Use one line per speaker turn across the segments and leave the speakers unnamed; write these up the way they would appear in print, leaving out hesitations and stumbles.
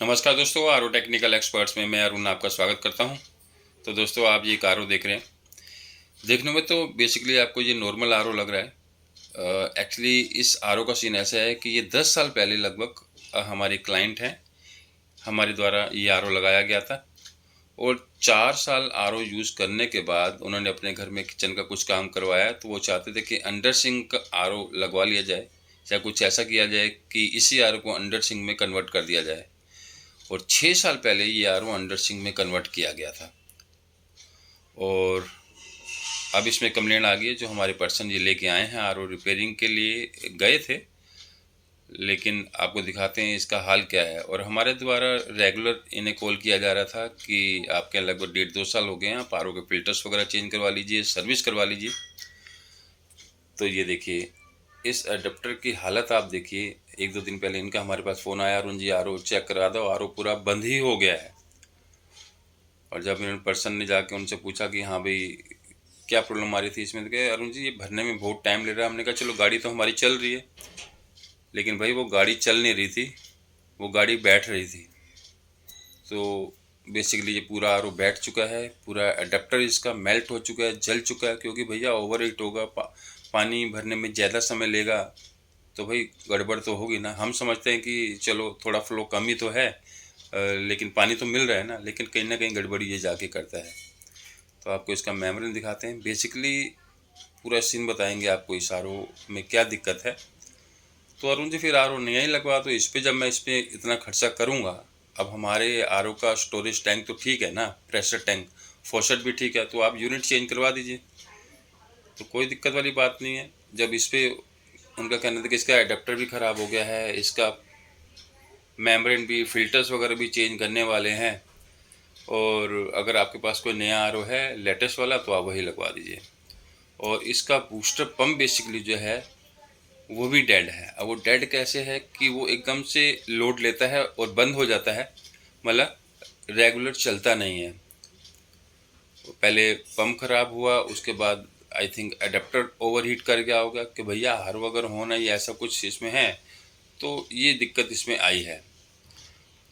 नमस्कार दोस्तों, are technical experts में मैं अरुण आपका स्वागत करता हूं। तो दोस्तों, आप ये एक आर देख रहे हैं। देखने में तो बेसिकली आपको ये नॉर्मल आर लग रहा है। एक्चुअली इस आर का सीन ऐसा है कि ये 10 साल पहले लगभग हमारे क्लाइंट हैं, हमारे द्वारा ये आर लगाया गया था। और 4 साल आर यूज़ करने के बाद उन्होंने अपने घर में किचन का कुछ काम करवाया, तो वो चाहते थे कि अंडर सिंक आर लगवा लिया जाए या कुछ ऐसा किया जाए कि इसी आर को अंडर सिंक में कन्वर्ट कर दिया जाए। और 6 साल पहले ये आर अंडर सिंक में कन्वर्ट किया गया था। और अब इसमें कंप्लेंट आ गई है। जो हमारे पर्सन ये लेके आए हैं, आर रिपेयरिंग के लिए गए थे, लेकिन आपको दिखाते हैं इसका हाल क्या है। और हमारे द्वारा रेगुलर इन्हें कॉल किया जा रहा था कि आपके यहाँ लगभग 1.5-2 साल हो गए हैं, आप आर के फिल्टर्स वगैरह चेंज करवा लीजिए, सर्विस करवा लीजिए। तो ये देखिए, इस अडेप्टर की हालत आप देखिए। 1-2 दिन पहले इनका हमारे पास फ़ोन आया, अरुण जी आर चेक करा दो, आर पूरा बंद ही हो गया है। और जब इन्होंने पर्सन ने जाके उनसे पूछा कि हाँ भाई क्या प्रॉब्लम आ रही थी इसमें, तो कहे अरुण जी ये भरने में बहुत टाइम ले रहा है। हमने कहा चलो गाड़ी तो हमारी चल रही है, लेकिन भाई वो गाड़ी चल नहीं रही थी, वो गाड़ी बैठ रही थी। तो बेसिकली ये पूरा आर बैठ चुका है, पूरा अडेप्टर इसका मेल्ट हो चुका है, जल चुका है। क्योंकि भैया ओवर हीट होगा, पानी भरने में ज़्यादा समय लेगा, तो भाई गड़बड़ तो होगी ना। हम समझते हैं कि चलो थोड़ा फ्लो कम ही तो है, लेकिन पानी तो मिल रहा है ना, लेकिन कहीं ना कहीं गड़बड़ी ये जाके करता है। तो आपको इसका मेमोरी दिखाते हैं। बेसिकली पूरा सीन बताएंगे आपको इस आर में क्या दिक्कत है। तो अरुण जी फिर आर नया ही लगवा दो इस पर, जब मैं इस पर इतना खर्चा करूँगा। अब हमारे आर का स्टोरेज टैंक तो ठीक है ना, प्रेशर टैंक, फॉशेट भी ठीक है, तो आप यूनिट चेंज करवा दीजिए, तो कोई दिक्कत वाली बात नहीं है। जब इस पर उनका कहना था कि इसका एडाप्टर भी ख़राब हो गया है, इसका मेम्ब्रेन भी, फिल्टर्स वगैरह भी चेंज करने वाले हैं, और अगर आपके पास कोई नया आर है लेटेस्ट वाला तो आप वही लगवा दीजिए। और इसका बूस्टर पंप बेसिकली जो है वो भी डेड है। अब वो डेड कैसे है कि वो एकदम से लोड लेता है और बंद हो जाता है, मतलब रेगुलर चलता नहीं है। पहले पंप खराब हुआ, उसके बाद I think adapter overheat कर गया होगा कि भैया हर वगैरह होना या ऐसा कुछ इसमें है, तो ये दिक्कत इसमें आई है।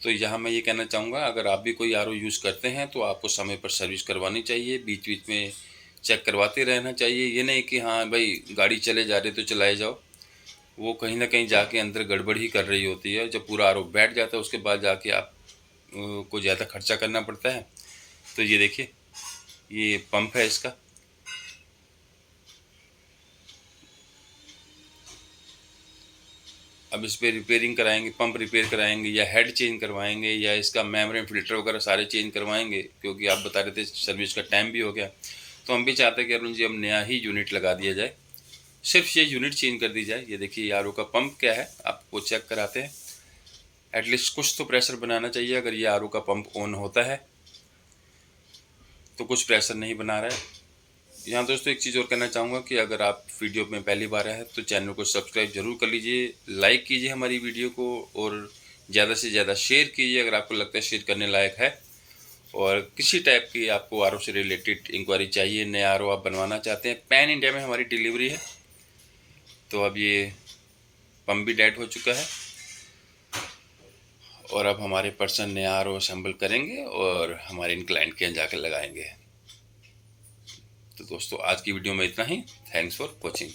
तो यहाँ मैं ये कहना चाहूँगा, अगर आप भी कोई आर यूज़ करते हैं तो आपको समय पर सर्विस करवानी चाहिए, बीच बीच में चेक करवाते रहना चाहिए। ये नहीं कि हाँ भाई गाड़ी चले जा रहे तो चलाए जाओ, वो कहीं ना कहीं जाके अंदर गड़बड़ ही कर रही होती है। जब पूरा आर बैठ जाता है उसके बाद जाके आप को ज़्यादा खर्चा करना पड़ता है। तो ये देखिए, ये पंप है इसका। अब इस पर रिपेयरिंग कराएंगे, पंप रिपेयर कराएंगे या हेड चेंज करवाएंगे या इसका मेम्ब्रेन फिल्टर वगैरह सारे चेंज करवाएंगे, क्योंकि आप बता रहे थे सर्विस का टाइम भी हो गया। तो हम भी चाहते हैं कि अरुण जी अब नया ही यूनिट लगा दिया जाए, सिर्फ ये यूनिट चेंज कर दी जाए। ये देखिए आर का पंप क्या है, आपको चेक कराते हैं। एटलीस्ट कुछ तो प्रेशर बनाना चाहिए। अगर ये आर का पंप ऑन होता है तो कुछ प्रेशर नहीं बना रहा है। यहाँ दोस्तों एक चीज़ और कहना चाहूँगा कि अगर आप वीडियो में पहली बार आए हैं तो चैनल को सब्सक्राइब जरूर कर लीजिए, लाइक कीजिए हमारी वीडियो को, और ज़्यादा से ज़्यादा शेयर कीजिए अगर आपको लगता है शेयर करने लायक है। और किसी टाइप की आपको आर से रिलेटेड इंक्वायरी चाहिए, नया आर आप बनवाना चाहते हैं, पैन इंडिया में हमारी डिलीवरी है। तो अब ये पंप भी डेड हो चुका है और अब हमारे पर्सन नया आर असेंबल करेंगे और हमारे इन क्लाइंट के यहाँ जाकर लगाएंगे। तो दोस्तों आज की वीडियो में इतना ही। Thanks for watching.